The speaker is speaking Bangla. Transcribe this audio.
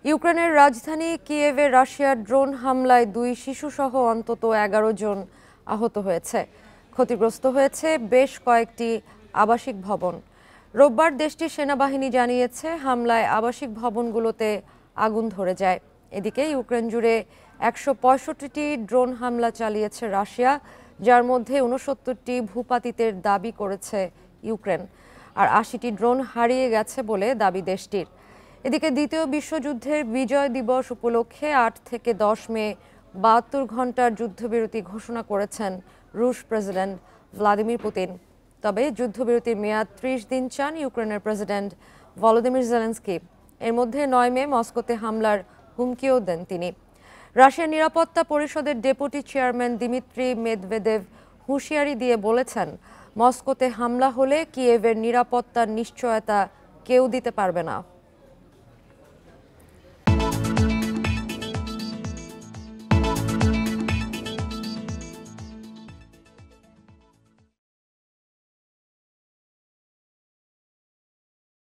ইউক্রেনের রাজধানী কিয়েভে রাশিয়ার ড্রোন হামলায় 2 শিশুসহ অন্তত 11 জন আহত হয়েছে। ক্ষতিগ্রস্ত হয়েছে বেশ কয়েকটি আবাসিক ভবন। রোববার দেশটির সেনাবাহিনী জানিয়েছে হামলায় আবাসিক ভবনগুলোতে আগুন ধরে যায়। এদিকে ইউক্রেন জুড়ে 165টি ড্রোন হামলা চালিয়েছে রাশিয়া, যার মধ্যে 69টি ভূপাতিতের দাবি করেছে ইউক্রেন, আর 80টি ড্রোন হারিয়ে গেছে বলে দাবি দেশটির। এদিকে দ্বিতীয় বিশ্বযুদ্ধের বিজয় দিবস উপলক্ষে 8 থেকে 10 মে 72 ঘন্টার যুদ্ধবিরতি ঘোষণা করেছেন রুশ প্রেসিডেন্ট ভ্লাদিমির পুতিন। তবে যুদ্ধবিরতির মেয়াদ 30 দিন চান ইউক্রেনের প্রেসিডেন্ট ভলোদিমির জেলেনস্কি। এর মধ্যে 9 মে মস্কোতে হামলার হুমকিও দেন তিনি। রাশিয়ার নিরাপত্তা পরিষদের ডেপুটি চেয়ারম্যান দিমিত্রি মেদভেদেভ হুঁশিয়ারি দিয়ে বলেছেন, মস্কোতে হামলা হলে কিয়েভের নিরাপত্তার নিশ্চয়তা কেউ দিতে পারবে না।